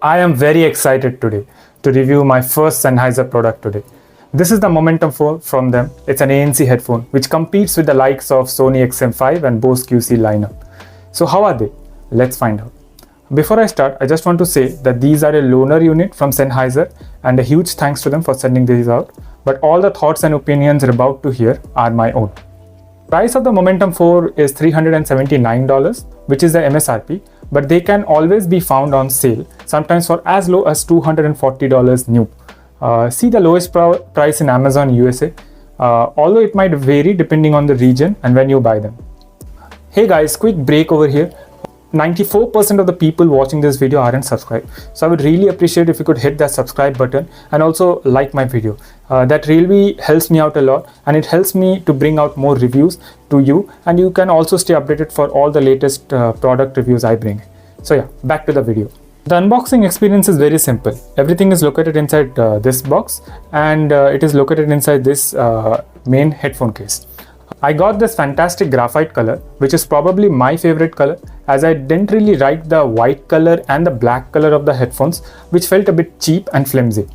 I am very excited today to review my first Sennheiser product today. This is the Momentum 4 from them. It's an ANC headphone which competes with the likes of Sony XM5 and Bose QC lineup. So how are they? Let's find out. Before I start, I just want to say that these are a loaner unit from Sennheiser and a huge thanks to them for sending these out. But all the thoughts and opinions you're about to hear are my own. Price of the Momentum 4 is $379, which is the MSRP, but they can always be found on sale, sometimes for as low as $240 new. See the lowest price in Amazon USA, although it might vary depending on the region and when you buy them. Hey guys, quick break over here. 94% of the people watching this video aren't subscribed, so I would really appreciate if you could hit that subscribe button and also like my video. That really helps me out a lot, and it helps me to bring out more reviews to you, and you can also stay updated for all the latest product reviews I bring. So yeah, back to the video. The unboxing experience is very simple. Everything is located inside this box, and it is located inside this main headphone case. I got this fantastic graphite color, which is probably my favorite color, as I didn't really like the white color and the black color of the headphones, which felt a bit cheap and flimsy.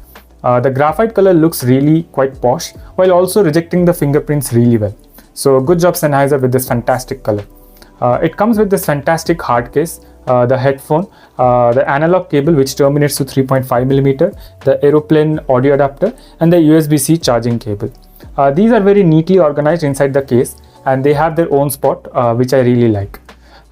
The graphite color looks really quite posh, while also rejecting the fingerprints really well. So good job Sennheiser with this fantastic color. It comes with this fantastic hard case, the headphone, the analog cable which terminates to 3.5mm, the aeroplane audio adapter, and the USB-C charging cable. These are very neatly organized inside the case, and they have their own spot, which I really like.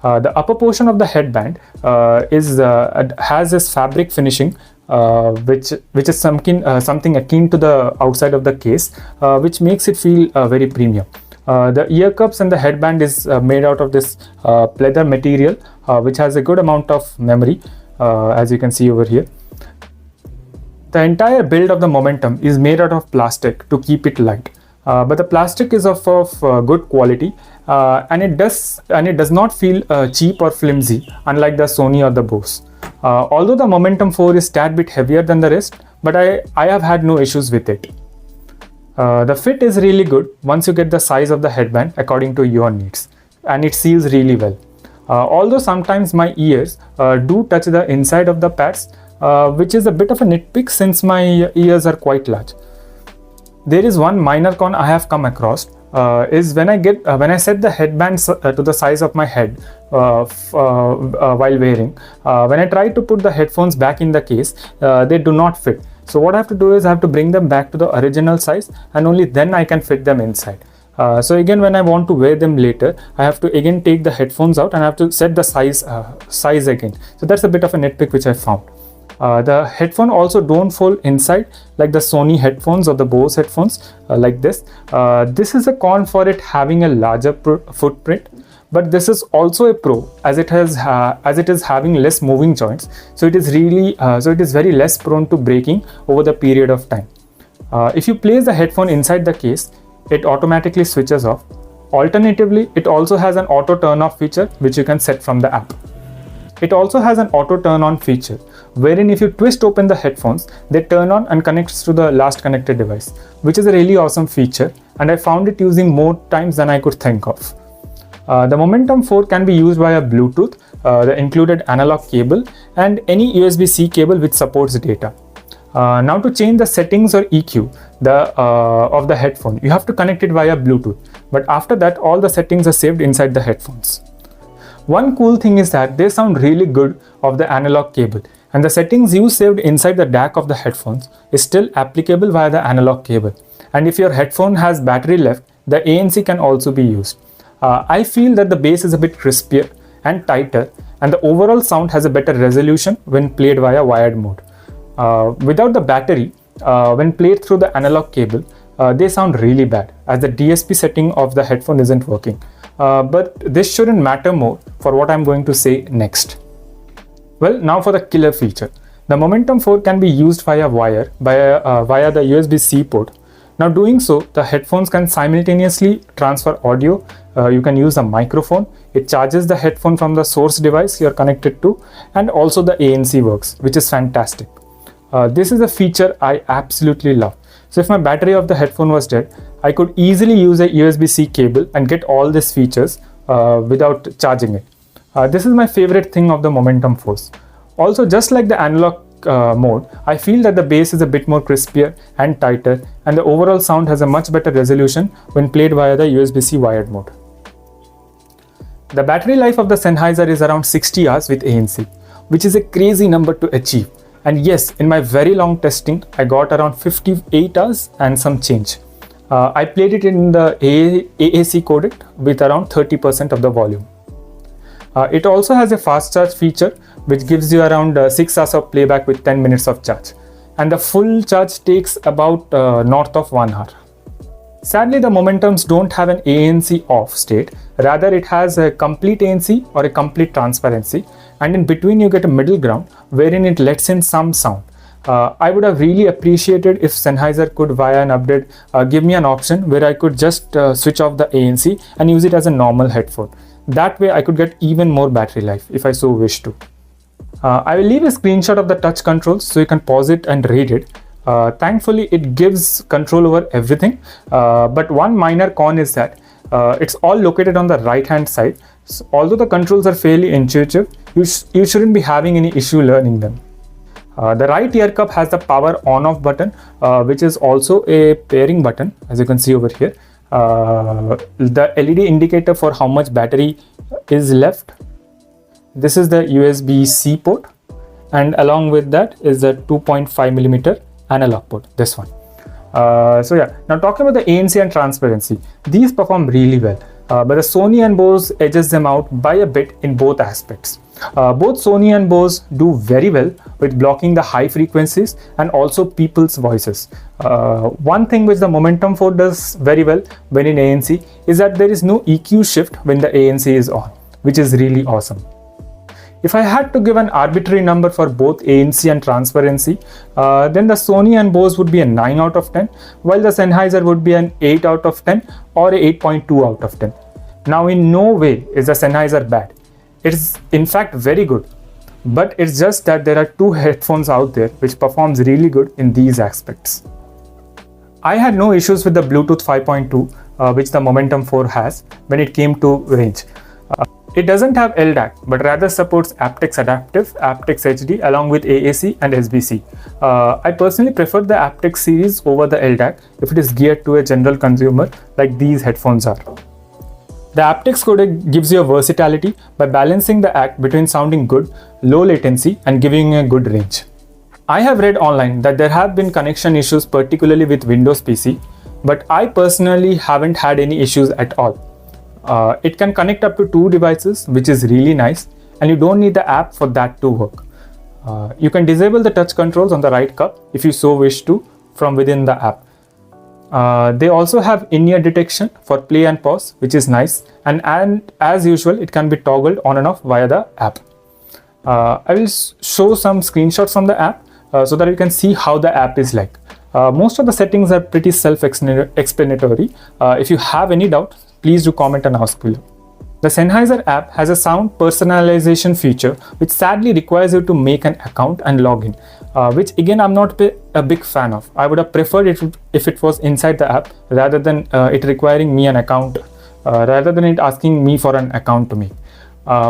The upper portion of the headband has this fabric finishing, which is something akin to the outside of the case, which makes it feel very premium. The ear cups and the headband is made out of this pleather material, which has a good amount of memory, as you can see over here. The entire build of the Momentum is made out of plastic to keep it light, but the plastic is of good quality, and it does not feel cheap or flimsy, unlike the Sony or the Bose. Although the Momentum 4 is tad bit heavier than the rest, but I have had no issues with it. The fit is really good once you get the size of the headband according to your needs, and it seals really well. Although sometimes my ears do touch the inside of the pads, which is a bit of a nitpick since my ears are quite large. There is one minor con I have come across, is when I set the headbands to the size of my head while wearing, when I try to put the headphones back in the case, they do not fit. So what I have to do is I have to bring them back to the original size, and only then I can fit them inside. So again, when I want to wear them later, I have to again take the headphones out and I have to set the size again. So that's a bit of a nitpick which I found. The headphone also don't fold inside like the Sony headphones or the Bose headphones like this. This is a con for it having a larger footprint, but this is also a pro as it is having less moving joints. So it is very less prone to breaking over the period of time. If you place the headphone inside the case, it automatically switches off. Alternatively, it also has an auto turn off feature which you can set from the app. It also has an auto turn on feature, wherein if you twist open the headphones, they turn on and connects to the last connected device, which is a really awesome feature, and I found it using more times than I could think of. The Momentum 4 can be used via Bluetooth, the included analog cable, and any USB-C cable which supports data. Now to change the settings or EQ of the headphone, you have to connect it via Bluetooth, but after that all the settings are saved inside the headphones. One cool thing is that they sound really good of the analog cable, and the settings you saved inside the DAC of the headphones is still applicable via the analog cable. And if your headphone has battery left, the ANC can also be used. I feel that the bass is a bit crispier and tighter, and the overall sound has a better resolution when played via wired mode. Without the battery, when played through the analog cable, they sound really bad as the DSP setting of the headphone isn't working. But this shouldn't matter more for what I'm going to say next. Well, now for the killer feature. The Momentum 4 can be used via wire via the USB-C port. Now doing so, the headphones can simultaneously transfer audio. You can use a microphone. It charges the headphone from the source device you're connected to, and also the ANC works, which is fantastic. This is a feature I absolutely love. So if my battery of the headphone was dead, I could easily use a USB-C cable and get all these features without charging it. This is my favorite thing of the Momentum 4. Also, just like the analog mode, I feel that the bass is a bit more crispier and tighter, and the overall sound has a much better resolution when played via the USB-C wired mode. The battery life of the Sennheiser is around 60 hours with ANC, which is a crazy number to achieve. And yes, in my very long testing, I got around 58 hours and some change. I played it in the AAC codec with around 30% of the volume. It also has a fast charge feature which gives you around 6 hours of playback with 10 minutes of charge. And the full charge takes about north of 1 hour. Sadly, the Momentums don't have an ANC off state. Rather, it has a complete ANC or a complete transparency, and in between you get a middle ground wherein it lets in some sound. I would have really appreciated if Sennheiser could, via an update, give me an option where I could just switch off the ANC and use it as a normal headphone. That way I could get even more battery life if I so wish to. I will leave a screenshot of the touch controls so you can pause it and read it. Thankfully, it gives control over everything, but one minor con is that it's all located on the right hand side. So, although the controls are fairly intuitive, you shouldn't be having any issue learning them. The right ear cup has the power on off button, which is also a pairing button, as you can see over here. The LED indicator for how much battery is left. This is the USB-C port, and along with that is the 2.5mm analog port, this one. So yeah, now talking about the ANC and transparency, these perform really well, but the Sony and Bose edges them out by a bit in both aspects. Both Sony and Bose do very well with blocking the high frequencies and also people's voices. One thing which the Momentum 4 does very well when in ANC is that there is no EQ shift when the ANC is on, which is really awesome. If I had to give an arbitrary number for both ANC and transparency, then the Sony and Bose would be a 9 out of 10, while the Sennheiser would be an 8 out of 10 or a 8.2 out of 10. Now, in no way is the Sennheiser bad. It is in fact very good, but it's just that there are two headphones out there which performs really good in these aspects. I had no issues with the Bluetooth 5.2 which the Momentum 4 has when it came to range. It doesn't have LDAC, but rather supports aptX Adaptive, aptX HD along with AAC and SBC. I personally prefer the aptX series over the LDAC if it is geared to a general consumer like these headphones are. The aptX codec gives you a versatility by balancing the act between sounding good, low latency and giving you a good range. I have read online that there have been connection issues particularly with Windows PC, but I personally haven't had any issues at all. It can connect up to 2 devices, which is really nice, and you don't need the app for that to work. You can disable the touch controls on the right cup if you so wish to from within the app. They also have in-ear detection for play and pause, which is nice, and as usual it can be toggled on and off via the app. I will show some screenshots from the app so that you can see how the app is like. Most of the settings are pretty self-explanatory. If you have any doubt, please do comment and ask below. The Sennheiser app has a sound personalization feature which sadly requires you to make an account and log in, which again I'm not a big fan of. I would have preferred it if it was inside the app rather than it requiring me an account, rather than it asking me for an account to make.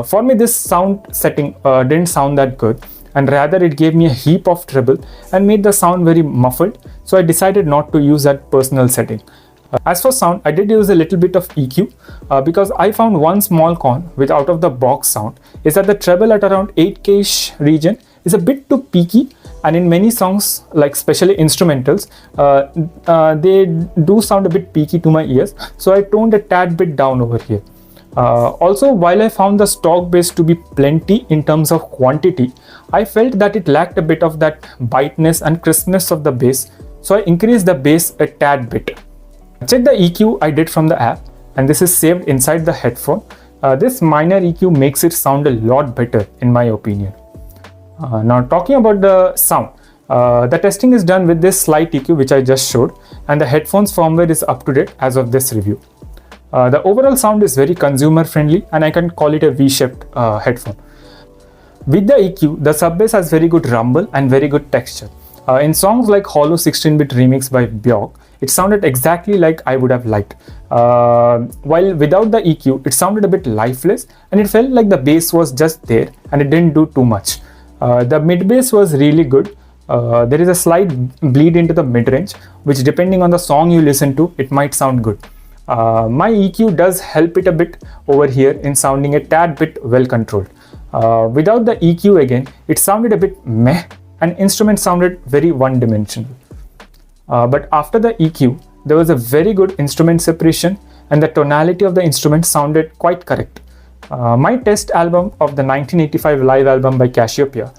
For me, this sound setting didn't sound that good, and rather it gave me a heap of treble and made the sound very muffled, so I decided not to use that personal setting. As for sound, I did use a little bit of EQ because I found one small con with out of the box sound is that the treble at around 8K-ish region is a bit too peaky, and in many songs, like especially instrumentals, they do sound a bit peaky to my ears, so I toned a tad bit down over here. Also, while I found the stock bass to be plenty in terms of quantity, I felt that it lacked a bit of that biteness and crispness of the bass, so I increased the bass a tad bit. Check the EQ I did from the app, and this is saved inside the headphone. This minor EQ makes it sound a lot better in my opinion. Now talking about the sound, the testing is done with this slight EQ which I just showed, and the headphones firmware is up to date as of this review. The overall sound is very consumer friendly, and I can call it a V-shaped headphone. With the EQ, the sub bass has very good rumble and very good texture. In songs like Hollow 16-bit remix by Bjork, it sounded exactly like I would have liked. While without the EQ, it sounded a bit lifeless, and it felt like the bass was just there and it didn't do too much. The mid bass was really good. There is a slight bleed into the mid range, which depending on the song you listen to, it might sound good. My EQ does help it a bit over here in sounding a tad bit well controlled. Without the EQ again, it sounded a bit meh, and instrument sounded very one-dimensional. But after the EQ, there was a very good instrument separation, and the tonality of the instrument sounded quite correct. My test album of the 1985 live album by Cassiopeia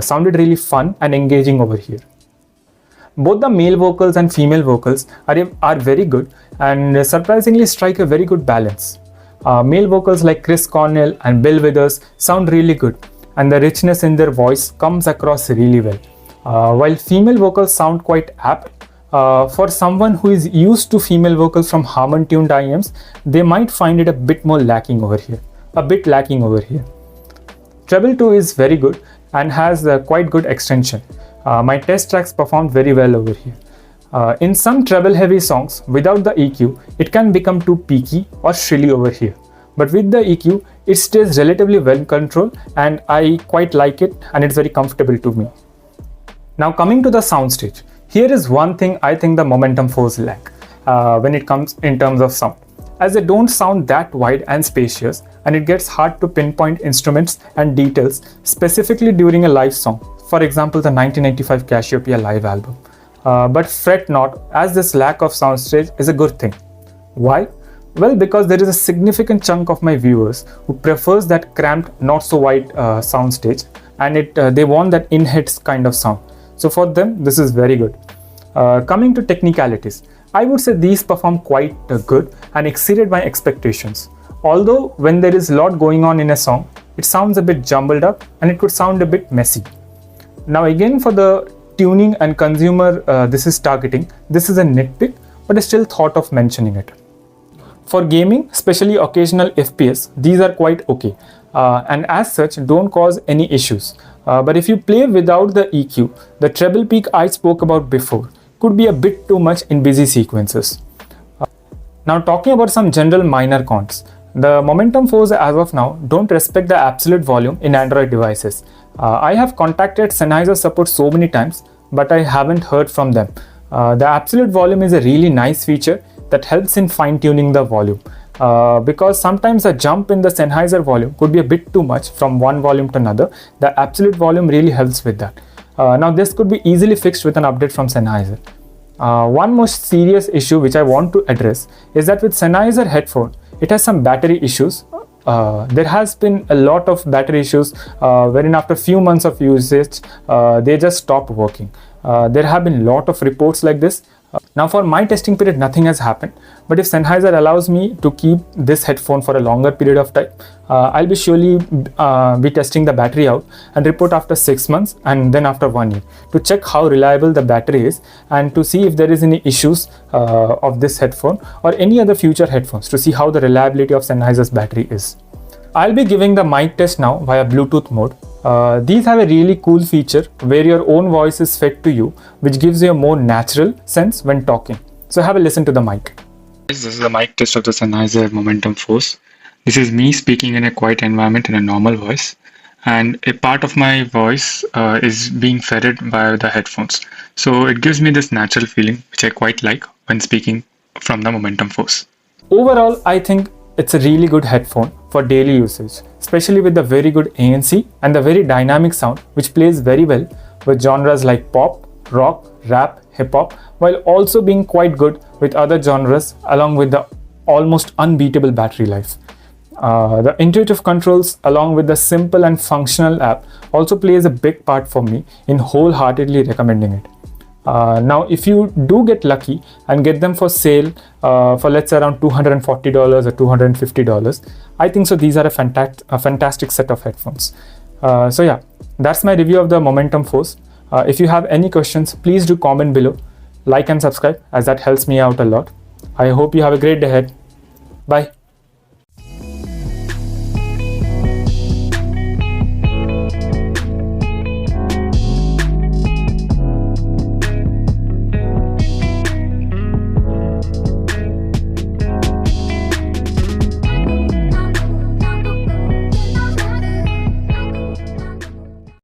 sounded really fun and engaging over here. Both the male vocals and female vocals are very good and surprisingly strike a very good balance. Male vocals like Chris Cornell and Bill Withers sound really good, and the richness in their voice comes across really well. While female vocals sound quite apt, for someone who is used to female vocals from Harman-tuned IEMs, they might find it a bit lacking over here. Treble 2 is very good and has a quite good extension. My test tracks performed very well over here. In some treble heavy songs, without the EQ, it can become too peaky or shrilly over here. But with the EQ, it stays relatively well controlled, and I quite like it, and it's very comfortable to me. Now coming to the soundstage, here is one thing I think the Momentum 4s lack when it comes in terms of sound, as they don't sound that wide and spacious, and it gets hard to pinpoint instruments and details specifically during a live song. For example, the 1985 Cassiopeia live album. But fret not, as this lack of soundstage is a good thing. Why? Well, because there is a significant chunk of my viewers who prefers that cramped, not so wide soundstage, and they want that in-head kind of sound. So for them, this is very good. Coming to technicalities, I would say these perform quite good and exceeded my expectations. Although when there is a lot going on in a song, it sounds a bit jumbled up and it could sound a bit messy. Now again, for the tuning and consumer this is targeting, this is a nitpick, but I still thought of mentioning it. For gaming, especially occasional FPS, these are quite okay, and as such don't cause any issues. But if you play without the EQ, the treble peak I spoke about before could be a bit too much in busy sequences. Now talking about some general minor cons, the Momentum 4s as of now don't respect the absolute volume in Android devices. I have contacted Sennheiser support so many times, but I haven't heard from them. The absolute volume is a really nice feature that helps in fine-tuning the volume, because sometimes a jump in the Sennheiser volume could be a bit too much from one volume to another. The absolute volume really helps with that. Now this could be easily fixed with an update from Sennheiser. One most serious issue which I want to address is that with Sennheiser headphone, it has some battery issues. There has been a lot of battery issues wherein after a few months of usage, they just stop working. There have been a lot of reports like this. Now for my testing period, nothing has happened, but if Sennheiser allows me to keep this headphone for a longer period of time, I'll be surely be testing the battery out and report after 6 months and then after 1 year to check how reliable the battery is and to see if there is any issues of this headphone or any other future headphones, to see how the reliability of Sennheiser's battery is. I'll be giving the mic test now via Bluetooth mode. These have a really cool feature where your own voice is fed to you, which gives you a more natural sense when talking. So have a listen to the mic. This is the mic test of the Sennheiser Momentum 4s. This is me speaking in a quiet environment in a normal voice, and a part of my voice is being fed by the headphones. So it gives me this natural feeling, which I quite like when speaking from the Momentum 4s. Overall, I think it's a really good headphone for daily usage, especially with the very good ANC and the very dynamic sound, which plays very well with genres like pop, rock, rap, hip-hop, while also being quite good with other genres along with the almost unbeatable battery life. The intuitive controls along with the simple and functional app also plays a big part for me in wholeheartedly recommending it. Now if you do get lucky and get them for sale for let's say around $240 or $250, I think so these are a fantastic set of headphones. So yeah, that's my review of the Momentum 4s. If you have any questions, please do comment below, like and subscribe, as that helps me out a lot. I hope you have a great day ahead. Bye.